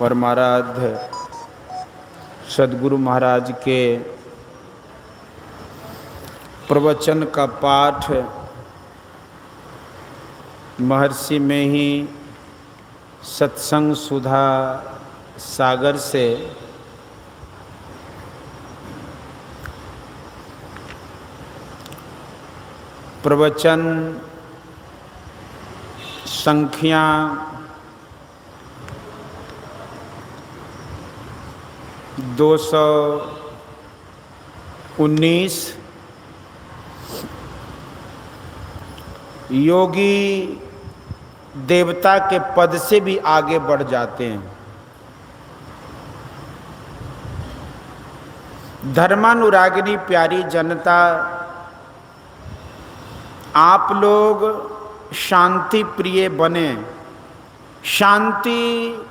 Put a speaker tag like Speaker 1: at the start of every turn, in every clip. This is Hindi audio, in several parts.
Speaker 1: परमाराध्य सद्गुरु महाराज के प्रवचन का पाठ महर्षि में ही सत्संग सुधा सागर से प्रवचन संख्या 219 योगी देवता के पद से भी आगे बढ़ जाते हैं। धर्मानुरागिनी प्यारी जनता, आप लोग शांति प्रिय बने। शांति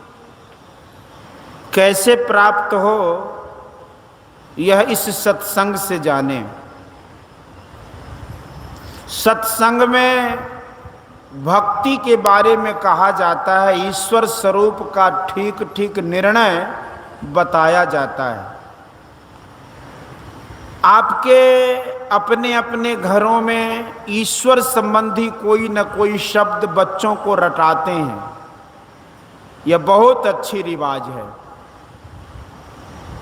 Speaker 1: कैसे प्राप्त हो यह इस सत्संग से जाने। सत्संग में भक्ति के बारे में कहा जाता है, ईश्वर स्वरूप का ठीक ठीक निर्णय बताया जाता है। आपके अपने अपने घरों में ईश्वर संबंधी कोई न कोई शब्द बच्चों को रटाते हैं। यह बहुत अच्छी रिवाज है।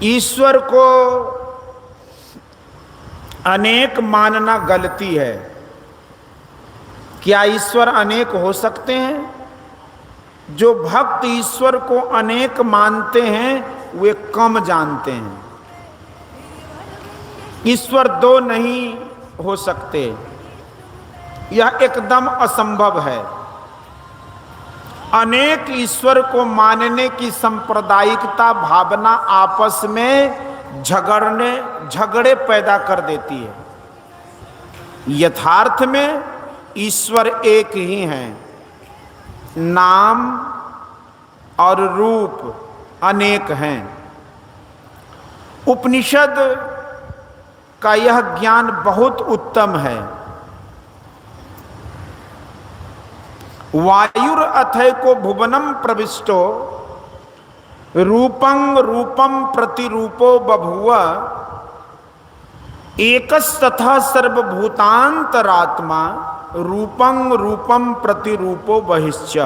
Speaker 1: ईश्वर को अनेक मानना गलती है। क्या ईश्वर अनेक हो सकते हैं? जो भक्त ईश्वर को अनेक मानते हैं वे कम जानते हैं। ईश्वर दो नहीं हो सकते, यह एकदम असंभव है। अनेक ईश्वर को मानने की सांप्रदायिकता भावना आपस में झगड़े पैदा कर देती है। यथार्थ में ईश्वर एक ही है, नाम और रूप अनेक हैं। उपनिषद का यह ज्ञान बहुत उत्तम है। वायुर अथैको भुवनम प्रविष्टो रूपं रूपम प्रतिरूपो बभूव एकस्तथा सर्वभूतांतरात्मा रूपं रूपम प्रतिरूपो बहिश्च।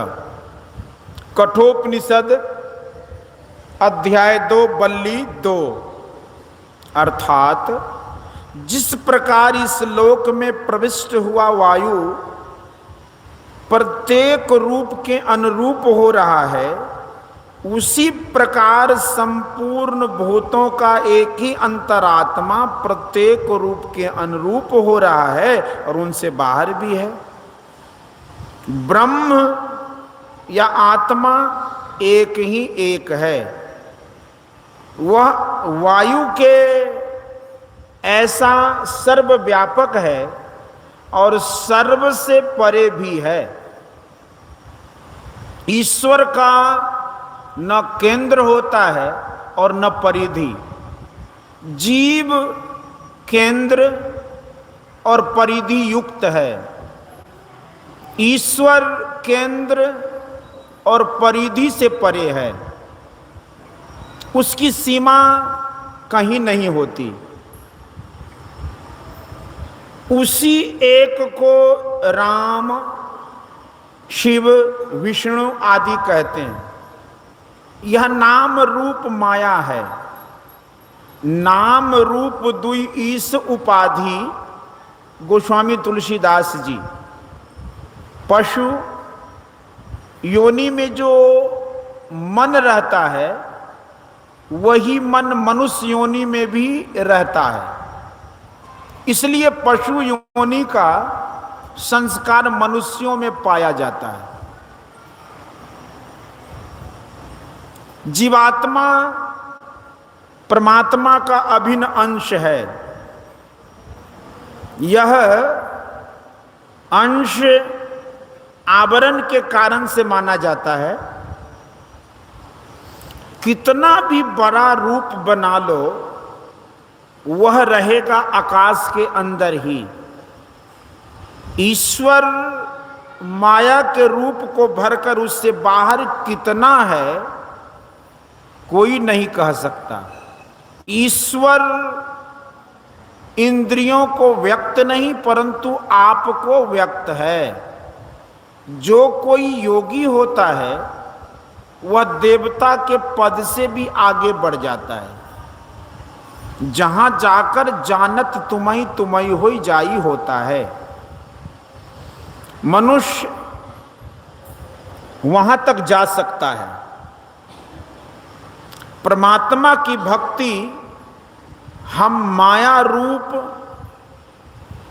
Speaker 1: कठोपनिषद अध्याय 2 बल्ली 2। अर्थात जिस प्रकार इस लोक में प्रविष्ट हुआ वायु प्रत्येक रूप के अनुरूप हो रहा है, उसी प्रकार संपूर्ण भूतों का एक ही अंतरात्मा प्रत्येक रूप के अनुरूप हो रहा है और उनसे बाहर भी है। ब्रह्म या आत्मा एक ही एक है। वह वायु के ऐसा सर्वव्यापक है और सर्व से परे भी है। ईश्वर का न केंद्र होता है और न परिधि। जीव केंद्र और परिधि युक्त है। ईश्वर केंद्र और परिधि से परे है। उसकी सीमा कहीं नहीं होती। उसी एक को राम, शिव, विष्णु आदि कहते हैं। यह नाम रूप माया है। नाम रूप दुई ईश उपाधि। गोस्वामी तुलसीदास जी। पशु योनि में जो मन रहता है वही मन मनुष्य योनि में भी रहता है। इसलिए पशु योनि का संस्कार मनुष्यों में पाया जाता है। जीवात्मा परमात्मा का अभिन्न अंश है। यह अंश आवरण के कारण से माना जाता है। कितना भी बड़ा रूप बना लो वह रहेगा आकाश के अंदर ही। ईश्वर माया के रूप को भरकर उससे बाहर कितना है कोई नहीं कह सकता। ईश्वर इंद्रियों को व्यक्त नहीं परंतु आपको व्यक्त है। जो कोई योगी होता है वह देवता के पद से भी आगे बढ़ जाता है। जहां जाकर जानत तुम्हि तुम्हि होई जाई होता है। मनुष्य वहां तक जा सकता है। परमात्मा की भक्ति हम माया रूप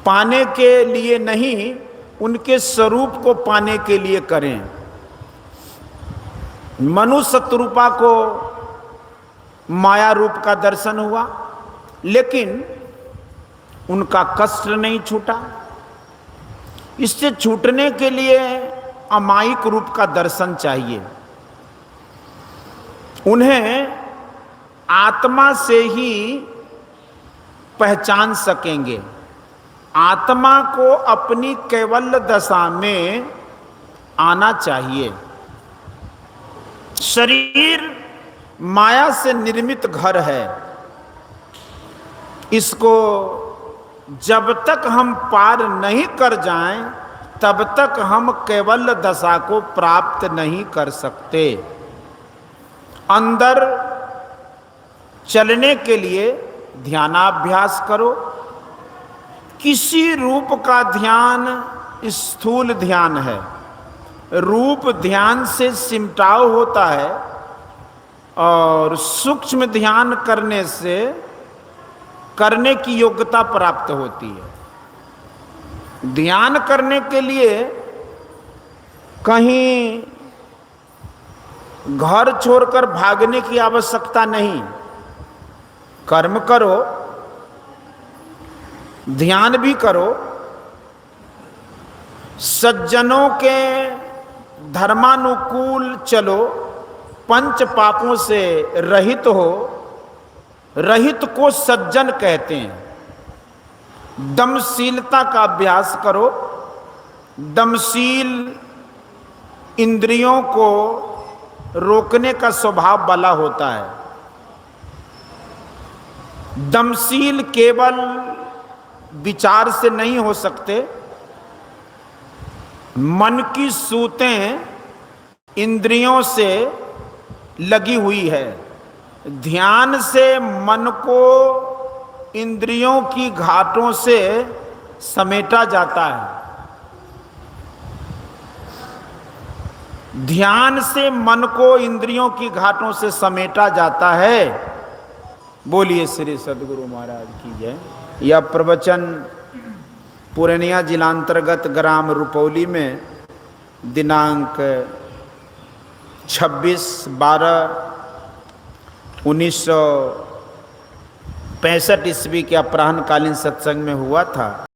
Speaker 1: पाने के लिए नहीं, उनके स्वरूप को पाने के लिए करें। मनु शत्रुपा को माया रूप का दर्शन हुआ, लेकिन उनका कष्ट नहीं छूटा। इससे छूटने के लिए अमायिक रूप का दर्शन चाहिए। उन्हें आत्मा से ही पहचान सकेंगे। आत्मा को अपनी कैवल्य दशा में आना चाहिए। शरीर माया से निर्मित घर है। इसको जब तक हम पार नहीं कर जाएं, तब तक हम कैवल्य दशा को प्राप्त नहीं कर सकते। अंदर चलने के लिए ध्यानाभ्यास करो। किसी रूप का ध्यान स्थूल ध्यान है। रूप ध्यान से सिमटाव होता है और सूक्ष्म ध्यान करने से करने की योग्यता प्राप्त होती है। ध्यान करने के लिए कहीं घर छोड़कर भागने की आवश्यकता नहीं। कर्म करो, ध्यान भी करो, सज्जनों के धर्मानुकूल चलो, पंच पापों से रहित हो। रहित को सज्जन कहते हैं। दमशीलता का अभ्यास करो। दमशील इंद्रियों को रोकने का स्वभाव वाला होता है। दमशील केवल विचार से नहीं हो सकते। मन की सूतें इंद्रियों से लगी हुई है। ध्यान से मन को इंद्रियों की घाटों से समेटा जाता है। ध्यान से मन को इंद्रियों की घाटों से समेटा जाता है। बोलिए श्री सद्गुरु महाराज की जय। यह प्रवचन पूर्णिया जिलांतर्गत ग्राम रुपौली में दिनांक 26/12/1965 ईस्वी के अपराह्नकालीन सत्संग में हुआ था।